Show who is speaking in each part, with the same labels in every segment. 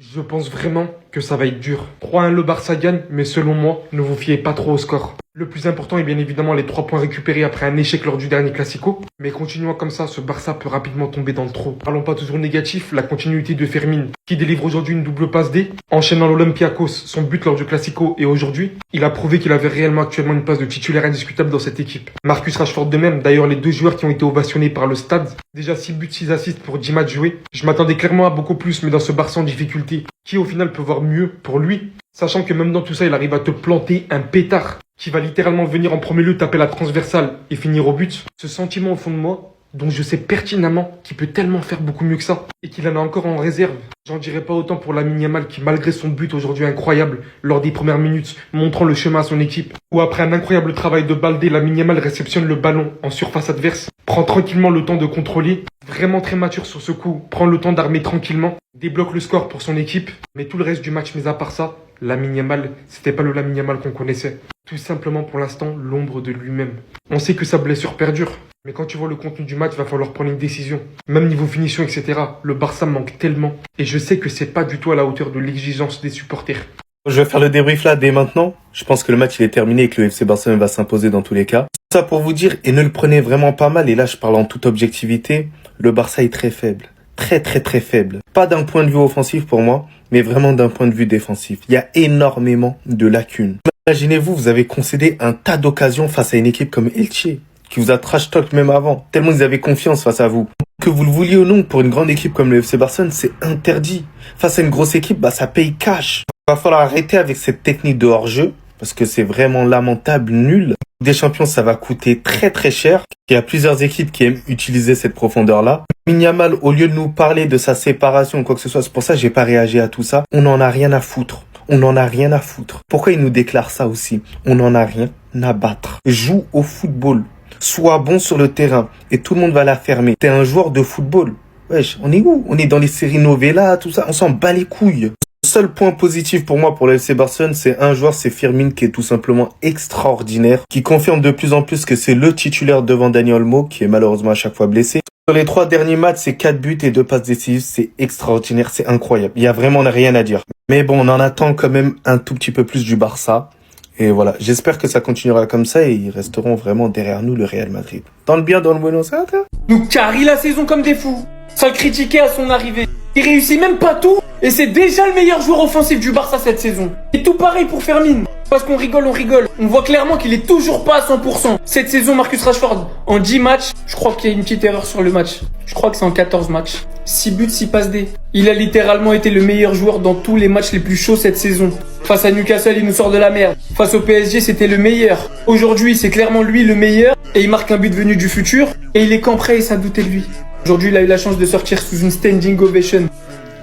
Speaker 1: Je pense vraiment que ça va être dur. 3-1 le Barça gagne, mais selon moi, ne vous fiez pas trop au score. Le plus important est bien évidemment les 3 points récupérés après un échec lors du dernier Classico. Mais continuant comme ça, ce Barça peut rapidement tomber dans le trou. Parlons pas toujours négatif, la continuité de Fermin, qui délivre aujourd'hui une double passe D, enchaînant l'Olympiakos, son but lors du Classico et aujourd'hui, il a prouvé qu'il avait réellement actuellement une place de titulaire indiscutable dans cette équipe. Marcus Rashford de même, d'ailleurs les deux joueurs qui ont été ovationnés par le stade, déjà 6 buts, 6 assists pour 10 matchs joués. Je m'attendais clairement à beaucoup plus, mais dans ce Barça en difficulté, qui au final peut voir mieux pour lui, sachant que même dans tout ça, il arrive à te planter un pétard qui va littéralement venir en premier lieu taper la transversale et finir au but. Ce sentiment au fond de moi, dont je sais pertinemment qu'il peut tellement faire beaucoup mieux que ça et qu'il en a encore en réserve. J'en dirais pas autant pour Lamine Yamal qui, malgré son but aujourd'hui incroyable lors des premières minutes, montrant le chemin à son équipe, ou après un incroyable travail de Baldé, Lamine Yamal réceptionne le ballon en surface adverse, prend tranquillement le temps de contrôler, vraiment très mature sur ce coup, prend le temps d'armer tranquillement, débloque le score pour son équipe, mais tout le reste du match, mis à part ça, Lamine Yamal, c'était pas le Lamine Yamal qu'on connaissait. Tout simplement pour l'instant, l'ombre de lui-même. On sait que sa blessure perdure, mais quand tu vois le contenu du match, il va falloir prendre une décision. Même niveau finition, etc. Le Barça manque tellement. Et je sais que c'est pas du tout à la hauteur de l'exigence des supporters.
Speaker 2: Je vais faire le débrief là dès maintenant. Je pense que le match il est terminé et que le FC Barcelone va s'imposer dans tous les cas. Ça pour vous dire, et ne le prenez vraiment pas mal, et là je parle en toute objectivité, le Barça est très faible. Très faible. Pas d'un point de vue offensif pour moi, mais vraiment d'un point de vue défensif. Il y a énormément de lacunes. Imaginez-vous, vous avez concédé un tas d'occasions face à une équipe comme Elche, qui vous a trash talk même avant, tellement ils avaient confiance face à vous. Que vous le vouliez ou non, pour une grande équipe comme le FC Barcelone, c'est interdit. Face à une grosse équipe, ça paye cash. Il va falloir arrêter avec cette technique de hors-jeu, parce que c'est vraiment lamentable, nul. Des champions, ça va coûter très cher. Il y a plusieurs équipes qui aiment utiliser cette profondeur-là. Yamal, au lieu de nous parler de sa séparation ou quoi que ce soit, c'est pour ça que j'ai pas réagi à tout ça. On en a rien à foutre. On en a rien à foutre. Pourquoi il nous déclare ça aussi? On en a rien à battre. Joue au football. Sois bon sur le terrain. Et tout le monde va la fermer. T'es un joueur de football. Wesh, on est où? On est dans les séries novellas, tout ça. On s'en bat les couilles. Le seul point positif pour moi pour le FC Barcelone, c'est un joueur, c'est Firmin, qui est tout simplement extraordinaire, qui confirme de plus en plus que c'est le titulaire devant Dani Olmo, qui est malheureusement à chaque fois blessé. Sur les 3 derniers matchs, c'est 4 buts et 2 passes décisives, c'est extraordinaire, c'est incroyable. Il y a vraiment rien à dire. Mais bon, on en attend quand même un tout petit peu plus du Barça. Et voilà, j'espère que ça continuera comme ça et ils resteront vraiment derrière nous, le Real Madrid. Dans le bien, dans le Buenos Aires.
Speaker 3: Nous carry la saison comme des fous, sans le critiquer à son arrivée. Il réussit même pas tout, et c'est déjà le meilleur joueur offensif du Barça cette saison. Et tout pareil pour Fermin. Parce qu'on rigole. On voit clairement qu'il est toujours pas à 100%. Cette saison, Marcus Rashford, en 10 matchs, je crois qu'il y a une petite erreur sur le match. Je crois que c'est en 14 matchs. 6 buts, 6 passes D. Il a littéralement été le meilleur joueur dans tous les matchs les plus chauds cette saison. Face à Newcastle, il nous sort de la merde. Face au PSG, c'était le meilleur. Aujourd'hui, c'est clairement lui le meilleur. Et il marque un but venu du futur. Et il est quand prêt et ça doutait de lui. Aujourd'hui, il a eu la chance de sortir sous une standing ovation.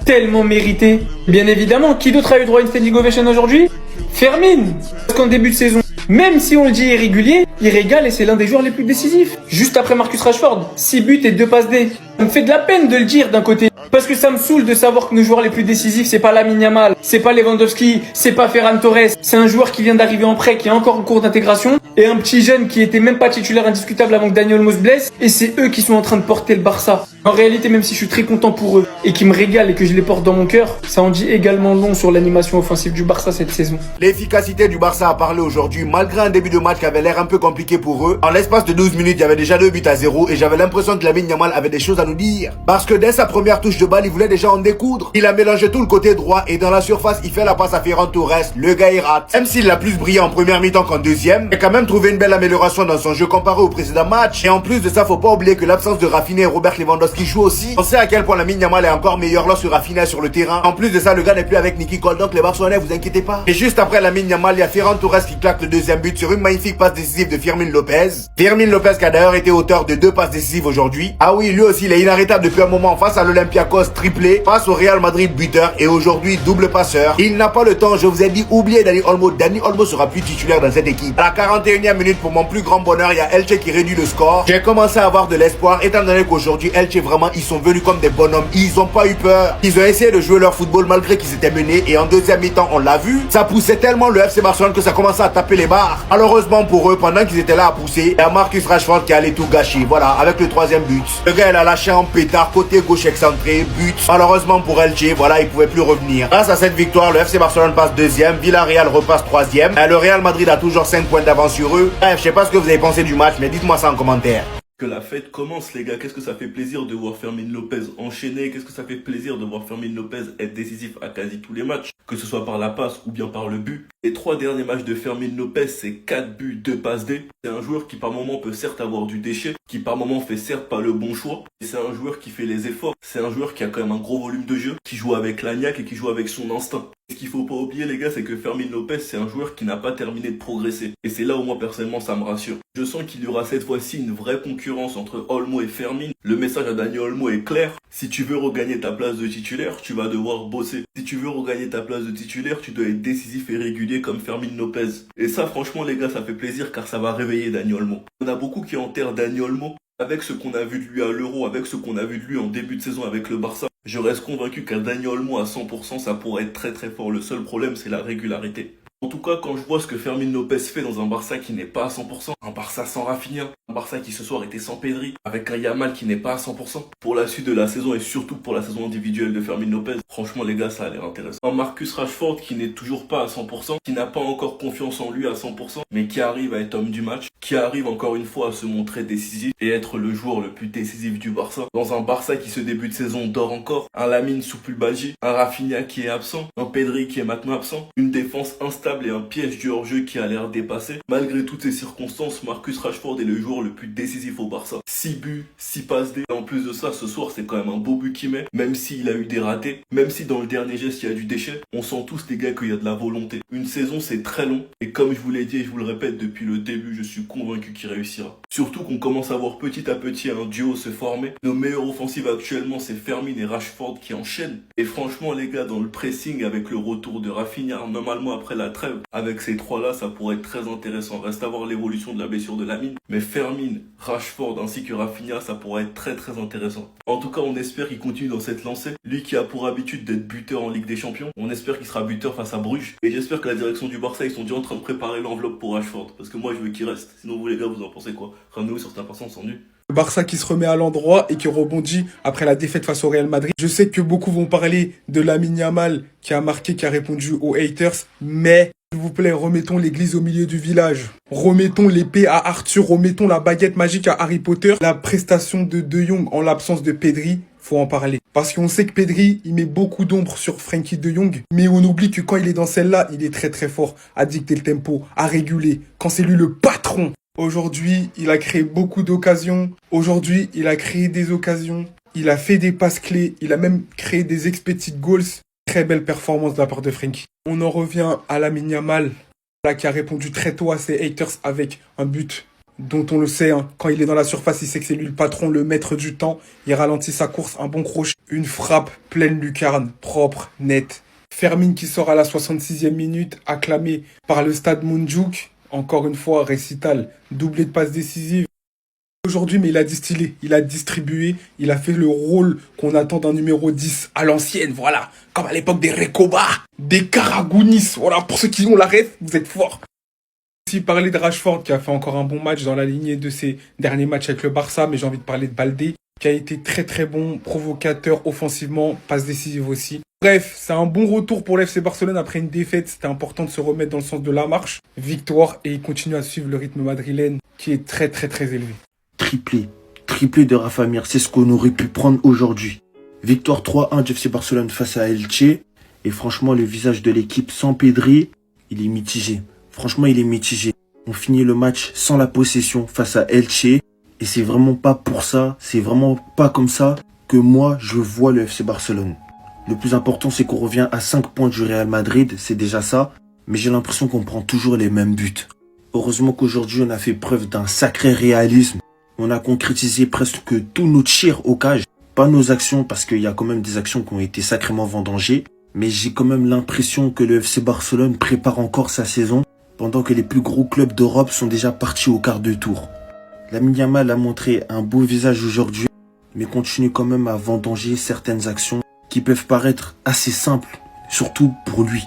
Speaker 3: Tellement mérité. Bien évidemment, qui d'autre a eu droit à une standing ovation aujourd'hui? Fermin. Parce qu'en début de saison, même si on le dit irrégulier, il régale et c'est l'un des joueurs les plus décisifs. Juste après Marcus Rashford, 6 buts et 2 passes D. Ça me fait de la peine de le dire d'un côté. Parce que ça me saoule de savoir que nos joueurs les plus décisifs, c'est pas Lamine Yamal, c'est pas Lewandowski, c'est pas Ferran Torres. C'est un joueur qui vient d'arriver en prêt, qui est encore en cours d'intégration. Et un petit jeune qui était même pas titulaire indiscutable avant que Daniel Olmo se blesse. Et c'est eux qui sont en train de porter le Barça. En réalité, même si je suis très content pour eux et qui me régalent et que je les porte dans mon cœur, ça en dit également long sur l'animation offensive du Barça cette saison.
Speaker 4: L'efficacité du Barça a parlé aujourd'hui, malgré un début de match qui avait l'air un peu compliqué pour eux. En l'espace de 12 minutes, il y avait déjà 2 buts à 0 et j'avais l'impression que Lamine Yamal avait des choses à nous dire. Parce que dès sa première touche de balle, il voulait déjà en découdre. Il a mélangé tout le côté droit et dans la surface, il fait la passe à Ferran Torres. Le gars il rate. Même s'il a plus brillé en première mi-temps qu'en deuxième, il a quand même trouvé une belle amélioration dans son jeu comparé au précédent match. Et en plus de ça, faut pas oublier que l'absence de Rafinha et Robert Lewandowski joue aussi. On sait à quel point Lamine Yamal est encore meilleur lorsque Rafinha est sur le terrain. En plus de ça, le gars n'est plus avec Nicky Cole, donc les Barcelonais, vous inquiétez pas. Et juste après Lamine Yamal, il y a Ferran Torres qui claque le deuxième but sur une magnifique passe décisive de Fermin Lopez. Fermin Lopez qui a d'ailleurs été auteur de 2 passes décisives aujourd'hui. Ah oui, lui aussi, il est inarrêtable depuis un moment face à l'Olympiakos, triplé, face au Real Madrid, buteur, et aujourd'hui double passeur. Il n'a pas le temps, je vous ai dit, oubliez Dani Olmo. Dani Olmo sera plus titulaire dans cette équipe. À la 41e minute, pour mon plus grand bonheur, il y a Elche qui réduit le score. J'ai commencé à avoir de l'espoir, étant donné qu'aujourd'hui, Elche vraiment, ils sont venus comme des bonhommes. Ils ont pas eu peur. Ils ont essayé de jouer leur football malgré qu'ils étaient menés. Et en deuxième mi-temps, on l'a vu, ça poussait tellement le FC Barcelone que ça commençait à taper les barres. Malheureusement pour eux, pendant qu'ils étaient là à pousser, il y a Marcus Rashford qui allait tout gâcher. Voilà, avec le troisième but. Le gars, il a lâché en pétard, côté gauche excentré, but. Malheureusement pour Elche, voilà, il pouvait plus revenir. Grâce à cette victoire, le FC Barcelone passe deuxième, Villarreal repasse troisième. Le Real Madrid a toujours 5 points d'avance sur eux. Bref, je sais pas ce que vous avez pensé du match, mais dites-moi ça en commentaire.
Speaker 2: Que la fête commence, les gars. Qu'est-ce que ça fait plaisir de voir Fermín Lopez enchaîner. Qu'est-ce que ça fait plaisir de voir Fermín Lopez être décisif à quasi tous les matchs, que ce soit par la passe ou bien par le but. Les 3 derniers matchs de Fermín Lopez, c'est 4 buts, 2 passes D. C'est un joueur qui par moment peut certes avoir du déchet, qui par moment fait certes pas le bon choix, mais c'est un joueur qui fait les efforts. C'est un joueur qui a quand même un gros volume de jeu, qui joue avec l'agnac et qui joue avec son instinct. Ce qu'il faut pas oublier, les gars, c'est que Fermín Lopez, c'est un joueur qui n'a pas terminé de progresser. Et c'est là où moi, personnellement, ça me rassure. Je sens qu'il y aura cette fois-ci une vraie concurrence entre Olmo et Fermín. Le message à Dani Olmo est clair. Si tu veux regagner ta place de titulaire, tu vas devoir bosser. Si tu veux regagner ta place de titulaire, tu dois être décisif et régulier comme Fermín Lopez. Et ça, franchement, les gars, ça fait plaisir car ça va réveiller Dani Olmo. On a beaucoup qui enterrent Dani Olmo. Avec ce qu'on a vu de lui à l'Euro, avec ce qu'on a vu de lui en début de saison avec le Barça, je reste convaincu qu'un Dani Olmo à 100%, ça pourrait être très très fort. Le seul problème, c'est la régularité. En tout cas, quand je vois ce que Fermín Lopez fait dans un Barça qui n'est pas à 100%, un Barça sans Rafinha, un Barça qui ce soir était sans Pedri, avec un Yamal qui n'est pas à 100%, pour la suite de la saison et surtout pour la saison individuelle de Fermín Lopez, franchement les gars, ça a l'air intéressant. Un Marcus Rashford qui n'est toujours pas à 100%, qui n'a pas encore confiance en lui à 100%, mais qui arrive à être homme du match, qui arrive encore une fois à se montrer décisif et être le joueur le plus décisif du Barça. Dans un Barça qui ce début de saison dort encore, un Lamine sous Pulbagi, un Rafinha qui est absent, un Pedri qui est maintenant absent, une défense instable et un piège du hors-jeu qui a l'air dépassé. Malgré toutes ces circonstances, Marcus Rashford est le joueur le plus décisif au Barça. 6 buts, 6 passes D. Et en plus de ça, ce soir, c'est quand même un beau but qu'il met. Même s'il a eu des ratés, même si dans le dernier geste, il y a du déchet, on sent tous les gars qu'il y a de la volonté. Une saison, c'est très long. Et comme je vous l'ai dit et je vous le répète depuis le début, je suis convaincu qu'il réussira. Surtout qu'on commence à voir petit à petit un duo se former. Nos meilleurs offensifs actuellement, c'est Fermín et Rashford qui enchaînent. Et franchement, les gars, dans le pressing avec le retour de Rafinha, normalement après la trêve, avec ces 3-là, ça pourrait être très intéressant. Reste à voir l'évolution de la blessure de Lamine. Mais Fermín, Rashford ainsi que Rafinha, ça pourrait être très très intéressant. En tout cas, on espère qu'il continue dans cette lancée. Lui qui a pour habitude d'être buteur en Ligue des Champions, on espère qu'il sera buteur face à Bruges. Et j'espère que la direction du Barça, ils sont déjà en train de préparer l'enveloppe pour Rashford. Parce que moi, je veux qu'il reste. Sinon, vous les gars, vous en pensez quoi? Ramenez-vous sur cette personne sans nu.
Speaker 1: Le Barça qui se remet à l'endroit et qui rebondit après la défaite face au Real Madrid. Je sais que beaucoup vont parler de Lamine Yamal qui a marqué, qui a répondu aux haters, mais s'il vous plaît, remettons l'église au milieu du village. Remettons l'épée à Arthur, remettons la baguette magique à Harry Potter. La prestation de Jong en l'absence de Pedri, faut en parler. Parce qu'on sait que Pedri, il met beaucoup d'ombre sur Frenkie de Jong, mais on oublie que quand il est dans celle-là, il est très très fort à dicter le tempo, à réguler, quand c'est lui le patron. Aujourd'hui, il a créé beaucoup d'occasions. Aujourd'hui, il a créé des occasions. Il a fait des passes clés. Il a même créé des expected goals. Très belle performance de la part de Frenkie. On en revient à Lamine Yamal, là, qui a répondu très tôt à ses haters avec un but dont on le sait, hein, quand il est dans la surface, il sait que c'est lui le patron, le maître du temps. Il ralentit sa course, un bon crochet. Une frappe pleine lucarne, propre, nette. Fermín qui sort à la 66e minute, acclamé par le stade Montjuïc. Encore une fois, récital, doublé de passes décisives. Aujourd'hui, mais il a distillé, il a distribué, il a fait le rôle qu'on attend d'un numéro 10 à l'ancienne, voilà. Comme à l'époque des Recoba, des Karagounis, voilà. Pour ceux qui ont la ref, vous êtes forts. Aussi parler de Rashford qui a fait encore un bon match dans la lignée de ses derniers matchs avec le Barça, mais j'ai envie de parler de Baldé qui a été très très bon, provocateur offensivement, passe décisive aussi. Bref, c'est un bon retour pour l'FC Barcelone après une défaite. C'était important de se remettre dans le sens de la marche. Victoire et il continue à suivre le rythme madrilène qui est très très très élevé.
Speaker 5: Triplé de Rafa Mir, c'est ce qu'on aurait pu prendre aujourd'hui. Victoire 3-1 du FC Barcelone face à Elche. Et franchement, le visage de l'équipe sans Pedri, il est mitigé. Franchement, il est mitigé. On finit le match sans la possession face à Elche. Et c'est vraiment pas pour ça, c'est vraiment pas comme ça que moi, je vois le FC Barcelone. Le plus important, c'est qu'on revient à 5 points du Real Madrid, c'est déjà ça. Mais j'ai l'impression qu'on prend toujours les mêmes buts. Heureusement qu'aujourd'hui, on a fait preuve d'un sacré réalisme. On a concrétisé presque tous nos tirs au cage. Pas nos actions, parce qu'il y a quand même des actions qui ont été sacrément vendangées. Mais j'ai quand même l'impression que le FC Barcelone prépare encore sa saison, pendant que les plus gros clubs d'Europe sont déjà partis au quart de tour. Lamine Yamal a montré un beau visage aujourd'hui. mais continue quand même à vendanger certaines actions qui peuvent paraître assez simples, surtout pour lui.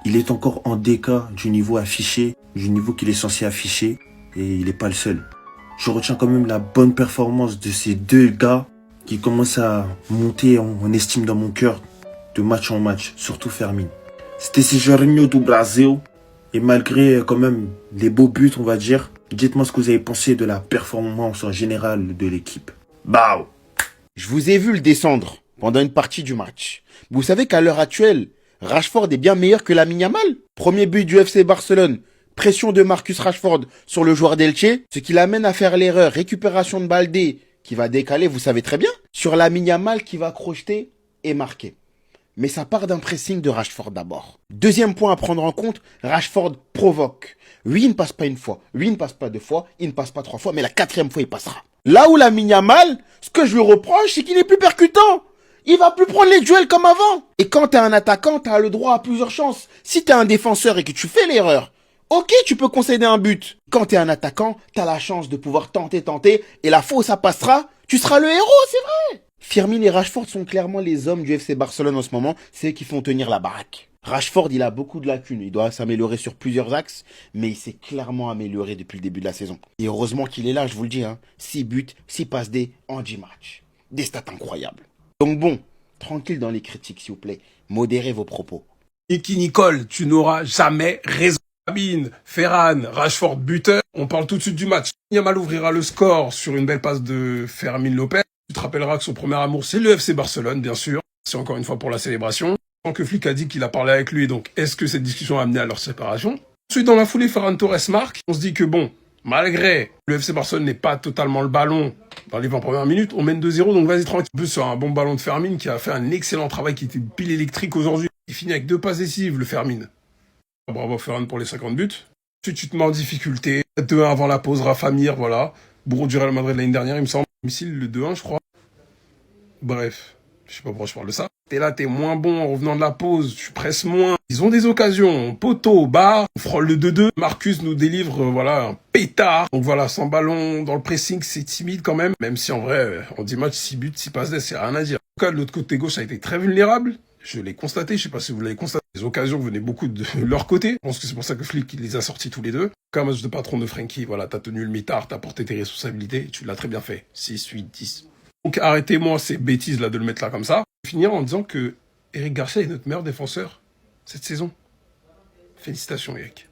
Speaker 5: Il est encore en déca du niveau affiché, du niveau qu'il est censé afficher, et il n'est pas le seul. Je retiens quand même la bonne performance de ces deux gars qui commencent à monter en estime dans mon cœur de match en match, surtout Fermin. C'était Serginho do Brasil, et malgré quand même les beaux buts, on va dire, dites-moi ce que vous avez pensé de la performance en général de l'équipe.
Speaker 6: Bao. Je vous ai vu le descendre pendant une partie du match. Vous savez qu'à l'heure actuelle, Rashford est bien meilleur que Lamine Yamal. Premier but du FC Barcelone, pression de Marcus Rashford sur le joueur d'Elche, ce qui l'amène à faire l'erreur, récupération de Baldé qui va décaler, vous savez très bien, sur Lamine Yamal qui va crocheter et marquer. Mais ça part d'un pressing de Rashford d'abord. Deuxième point à prendre en compte, Rashford provoque. Oui, il ne passe pas une fois, oui, il ne passe pas deux fois, il ne passe pas trois fois, mais la quatrième fois, il passera. Là où Lamine Yamal, ce que je lui reproche, c'est qu'il est plus percutant. Il va plus prendre les duels comme avant. Et quand t'es un attaquant, t'as le droit à plusieurs chances. Si t'es un défenseur et que tu fais l'erreur, ok, tu peux concéder un but. Quand t'es un attaquant, t'as la chance de pouvoir tenter, et la fois où ça passera, tu seras le héros, c'est vrai. Firmino et Rashford sont clairement les hommes du FC Barcelone en ce moment, c'est eux qui font tenir la baraque. Rashford, il a beaucoup de lacunes, il doit s'améliorer sur plusieurs axes, mais il s'est clairement amélioré depuis le début de la saison. Et heureusement qu'il est là, je vous le dis, 6 buts, 6 passes D en 10 matchs. Des stats incroyables. Donc bon, tranquille dans les critiques s'il vous plaît, modérez vos propos.
Speaker 7: Niki Nicole, tu n'auras jamais raison. Sabine, Ferran, Rashford buteur. On parle tout de suite du match. Yamal ouvrira le score sur une belle passe de Fermin Lopez. Tu te rappelleras que son premier amour, c'est le FC Barcelone, bien sûr. C'est encore une fois pour la célébration. Tant que Flick a dit qu'il a parlé avec lui, donc est-ce que cette discussion a amené à leur séparation? Ensuite, dans la foulée, Ferran Torres marque. On se dit que bon, malgré le FC Barcelone n'est pas totalement le ballon dans les 20 premières minutes, on mène 2-0, donc vas-y tranquille. En plus, sur un bon ballon de Fermin qui a fait un excellent travail, qui était pile électrique aujourd'hui. Il finit avec 2 passes décisives, le Fermin. Bravo Ferran pour les 50 buts. Ensuite, tu te mets en difficulté. 2-1 avant la pause, Rafa Mir, voilà. Bourreau du Real Madrid l'année dernière, il me semble. Domicile, le 2-1, je crois. Bref, je sais pas pourquoi je parle de ça. T'es là, t'es moins bon en revenant de la pause, tu presses moins. Ils ont des occasions, poteau, barre, on frôle le 2-2. Marcus nous délivre, voilà, un pétard. Donc voilà, sans ballon, dans le pressing, c'est timide quand même. Même si en vrai, en 10 matchs, 6 buts, 6 passes D, c'est rien à dire. En tout cas, de l'autre côté gauche, ça a été très vulnérable. Je l'ai constaté, je sais pas si vous l'avez constaté. Les occasions venaient beaucoup de leur côté. Je pense que c'est pour ça que Flick il les a sortis tous les deux. Comme match de patron de Frenkie, voilà, t'as tenu le mitard, t'as porté tes responsabilités, tu l'as très bien fait. 6, 8, 10. Donc arrêtez-moi ces bêtises là de le mettre là comme ça. Je vais finir en disant que Eric Garcia est notre meilleur défenseur cette saison. Félicitations Eric.